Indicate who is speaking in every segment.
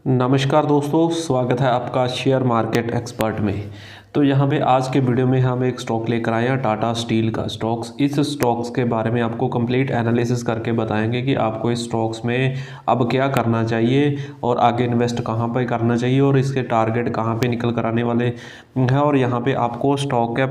Speaker 1: नमस्कार दोस्तों, स्वागत है आपका शेयर मार्केट एक्सपर्ट में। तो यहाँ पे आज के वीडियो में हम एक स्टॉक लेकर आए हैं, टाटा स्टील का स्टॉक्स। इस स्टॉक्स के बारे में आपको कंप्लीट एनालिसिस करके बताएंगे कि आपको इस स्टॉक्स में अब क्या करना चाहिए और आगे इन्वेस्ट कहाँ पे करना चाहिए और इसके टारगेट कहाँ पे निकल कर आने वाले हैं। और यहाँ पे आपको स्टॉक का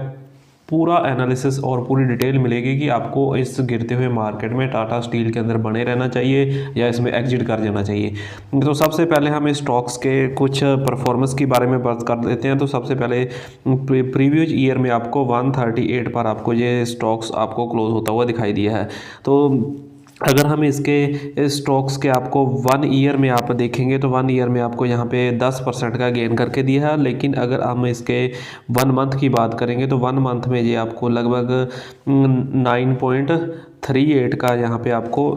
Speaker 1: पूरा एनालिसिस और पूरी डिटेल मिलेगी कि आपको इस गिरते हुए मार्केट में टाटा स्टील के अंदर बने रहना चाहिए या इसमें एग्जिट कर जाना चाहिए। तो सबसे पहले हम इस स्टॉक्स के कुछ परफॉर्मेंस के बारे में बात कर लेते हैं। तो सबसे पहले प्रीवियस ईयर में आपको 138 पर आपको ये स्टॉक्स आपको क्लोज होता हुआ दिखाई दिया है। तो अगर हम इसके स्टॉक्स के आपको 1 ईयर में आप देखेंगे तो 1 ईयर में आपको यहाँ पे 10% का गेन करके दिया है। लेकिन अगर हम इसके 1 मंथ की बात करेंगे तो 1 मंथ में ये आपको लगभग 9.38 का यहाँ पे आपको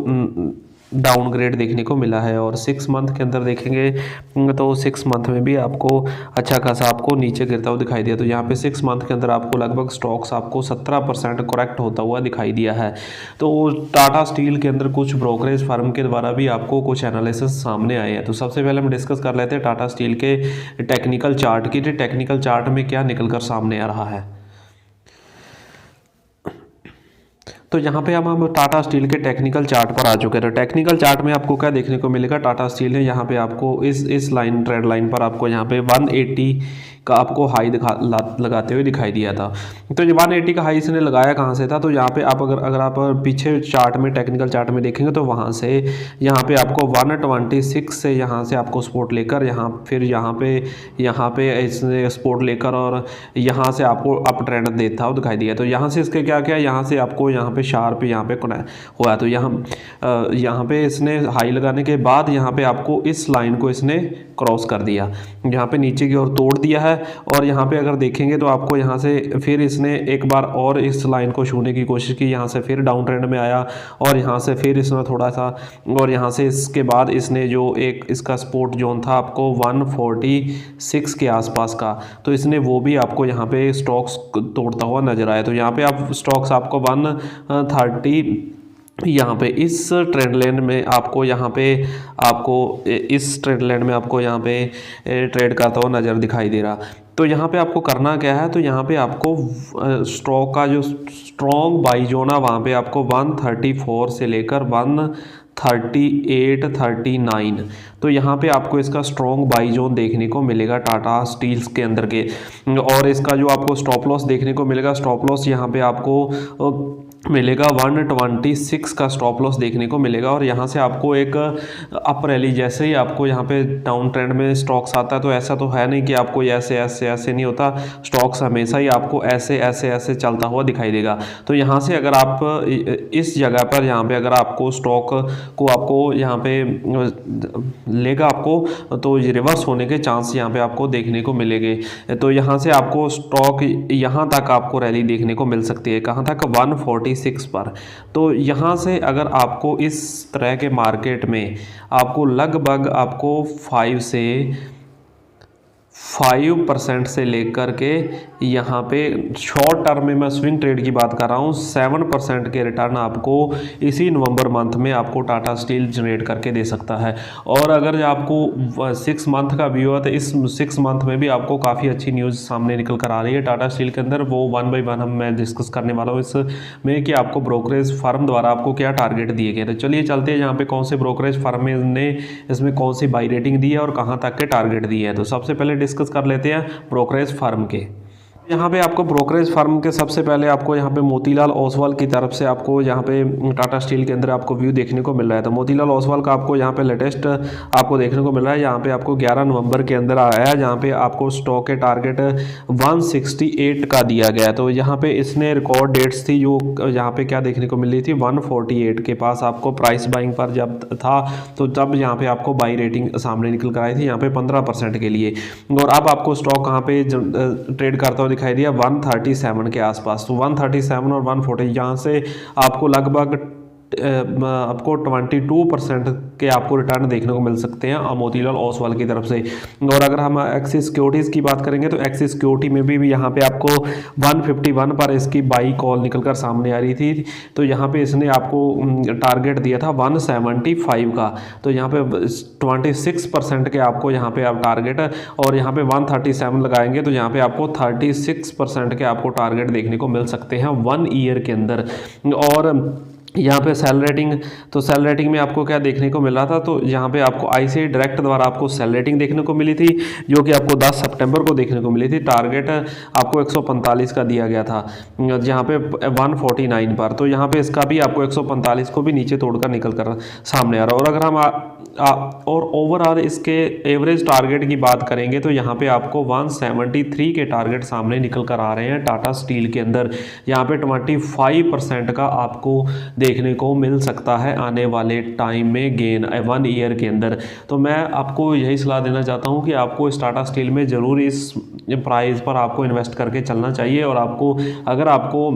Speaker 1: डाउनग्रेड देखने को मिला है। और 6 मंथ के अंदर देखेंगे तो 6 मंथ में भी आपको अच्छा खासा आपको नीचे गिरता हुआ दिखाई दिया। तो यहाँ पे 6 मंथ के अंदर आपको लगभग स्टॉक्स आपको 17% करेक्ट होता हुआ दिखाई दिया है। तो टाटा स्टील के अंदर कुछ ब्रोकरेज फर्म के द्वारा भी आपको कुछ एनालिसिस सामने आए हैं। तो सबसे पहले हम डिस्कस कर लेते हैं टाटा स्टील के टेक्निकल चार्ट की। टेक्निकल चार्ट में क्या निकल कर सामने आ रहा है। तो यहाँ पे हम टाटा स्टील के टेक्निकल चार्ट पर आ चुके हैं। तो टेक्निकल चार्ट में आपको क्या देखने को मिलेगा, टाटा स्टील है यहाँ पे आपको इस लाइन ट्रेड लाइन पर आपको यहाँ पे 180 का आपको हाई लगाते हुए दिखाई दिया था। तो ये 180 का हाई इसने लगाया कहाँ से था, तो यहाँ पे आप अगर आप पीछे चार्ट में टेक्निकल चार्ट में देखेंगे तो वहाँ से यहाँ पे आपको 126 से यहाँ से आपको सपोर्ट लेकर फिर यहाँ पे इसने सपोर्ट लेकर और यहाँ से आपको अप ट्रेंड देता हुआ दिखाई दिया। तो यहाँ से इसके क्या यहाँ से आपको यहाँ पे शार्प यहाँ पे हुआ। तो यहाँ पे इसने हाई लगाने के बाद यहाँ पे आपको इस लाइन को इसने क्रॉस कर दिया, यहाँ पे नीचे की ओर तोड़ दिया है। और यहाँ पे अगर देखेंगे तो आपको यहाँ से फिर इसने एक बार और इस लाइन को छूने की कोशिश की, यहाँ से फिर डाउन ट्रेंड में आया और यहाँ से फिर इसने थोड़ा सा, और यहाँ से इसके बाद इसने जो एक इसका सपोर्ट जोन था आपको 146 के आसपास का, तो इसने वो भी आपको यहाँ पे स्टॉक्स तोड़ता हुआ नजर आया। तो यहाँ पे आप स्टॉक्स आपको 130 यहाँ पे इस ट्रेंड लाइन में आपको यहाँ पे ट्रेड करता हुआ नज़र दिखाई दे रहा। तो यहाँ पे आपको करना क्या है, तो यहाँ पे आपको स्टॉक का जो स्ट्रॉन्ग बाई जोन है वहाँ पे आपको 134 से लेकर 138 39, तो यहाँ पे आपको इसका स्ट्रॉन्ग बाई जोन देखने को मिलेगा टाटा स्टील्स के अंदर के। और इसका जो आपको स्टॉप लॉस देखने को मिलेगा, स्टॉप लॉस यहाँ पे आपको मिलेगा 126 का स्टॉप लॉस देखने को मिलेगा। और यहाँ से आपको एक अप रैली, जैसे ही आपको यहाँ पे डाउन ट्रेंड में स्टॉक्स आता है तो ऐसा तो है नहीं कि आपको ऐसे नहीं होता, स्टॉक्स हमेशा ही आपको ऐसे चलता हुआ दिखाई देगा। तो यहाँ से अगर आप इस जगह पर यहाँ पे अगर आपको स्टॉक को आपको यहाँ पे लेगा आपको, तो रिवर्स होने के चांस यहाँ पे आपको देखने को मिलेंगे। तो यहाँ से आपको स्टॉक यहाँ तक आपको रैली देखने को मिल सकती है, कहाँ तक, 146 पर। तो यहाँ से अगर आपको इस तरह के मार्केट में आपको लगभग आपको 5% से लेकर के यहाँ पे शॉर्ट टर्म में, मैं स्विंग ट्रेड की बात कर रहा हूँ, 7% के रिटर्न आपको इसी नवंबर मंथ में आपको टाटा स्टील जनरेट करके दे सकता है। और अगर आपको 6 मंथ का व्यू है तो इस 6 मंथ में भी आपको काफ़ी अच्छी न्यूज़ सामने निकल कर आ रही है टाटा स्टील के अंदर। वो 1 बाय 1 मैं डिस्कस करने वाला हूँ इसमें कि आपको ब्रोकरेज फर्म द्वारा आपको क्या टारगेट दिए गए। तो चलिए चलते हैं यहाँ पे कौन से ब्रोकरेज फर्म ने इसमें कौन सी बाई रेटिंग दी है और कहाँ तक के टारगेट दिए हैं। तो सबसे पहले डिस्कस कर लेते हैं ब्रोकरेज फर्म के। यहाँ पे आपको ब्रोकरेज फर्म के सबसे पहले आपको यहाँ पे मोतीलाल ओसवाल की तरफ से आपको यहाँ पे टाटा स्टील के अंदर आपको व्यू देखने को मिल रहा है। तो मोतीलाल ओसवाल का आपको यहाँ पे लेटेस्ट आपको देखने को मिल रहा है। यहाँ पे आपको 11 नवंबर के अंदर आया है, जहाँ पे आपको स्टॉक के टारगेट 168 का दिया गया। तो यहाँ पे इसने रिकॉर्ड डेट्स थी जो यहाँ पे क्या देखने को मिल रही थी, 148 के पास आपको प्राइस बाइंग पर जब था, तो तब यहाँ पे आपको बाई रेटिंग सामने निकल कर आई थी यहाँ पे 15% के लिए। और अब आपको स्टॉक कहाँ पे ट्रेड करता हुआ दिखाई दिया, 137 के आसपास। तो 137 और 140 यहाँ से आपको लगभग आपको 22% के आपको रिटर्न देखने को मिल सकते हैं मोतीलाल ओसवाल की तरफ से। और अगर हम एक्सिस सिक्योरिटीज़ की बात करेंगे तो एक्सिस सिक्योरिटी में भी यहाँ पे आपको 151 पर इसकी बाई कॉल निकलकर सामने आ रही थी। तो यहाँ पे इसने आपको टारगेट दिया था 175 का, तो यहाँ पे 26% के आपको यहाँ पे आप टारगेट, और यहाँ पे 137 लगाएंगे तो यहाँ पे आपको 36% के आपको टारगेट देखने को मिल सकते हैं 1 ईयर के अंदर। और यहाँ पे सेल रेटिंग, तो सेल रेटिंग में आपको क्या देखने को मिल रहा था, तो यहाँ पे आपको आईसीआई डायरेक्ट द्वारा आपको सेल रेटिंग देखने को मिली थी, जो कि आपको 10 सितंबर को देखने को मिली थी। टारगेट आपको 145 का दिया गया था, जहाँ पे 149 पर, तो यहाँ पे इसका भी आपको 145 को भी नीचे तोड़कर निकल कर सामने आ रहा है। और अगर हम और ओवरऑल इसके एवरेज टारगेट की बात करेंगे तो यहाँ पे आपको 173 के टारगेट सामने निकल कर आ रहे हैं टाटा स्टील के अंदर। यहाँ पे 25% का आपको देखने को मिल सकता है आने वाले टाइम में गेन 1 ईयर के अंदर। तो मैं आपको यही सलाह देना चाहता हूँ कि आपको इस टाटा स्टील में ज़रूर इस प्राइस पर आपको इन्वेस्ट करके चलना चाहिए। और आपको अगर आपको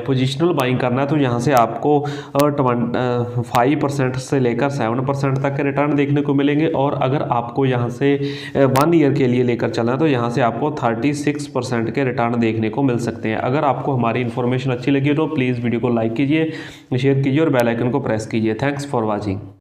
Speaker 1: पोजिशनल बाइंग करना है तो यहाँ से आपको 5% से लेकर 7% तक के रिटर्न देखने को मिलेंगे। और अगर आपको यहाँ से 1 ईयर के लिए लेकर चलना है तो यहाँ से आपको 36% के रिटर्न देखने को मिल सकते हैं। अगर आपको हमारी इन्फॉर्मेशन अच्छी लगी तो प्लीज़ वीडियो को लाइक कीजिए, शेयर कीजिए और बेल आइकन को प्रेस कीजिए। Thanks for watching.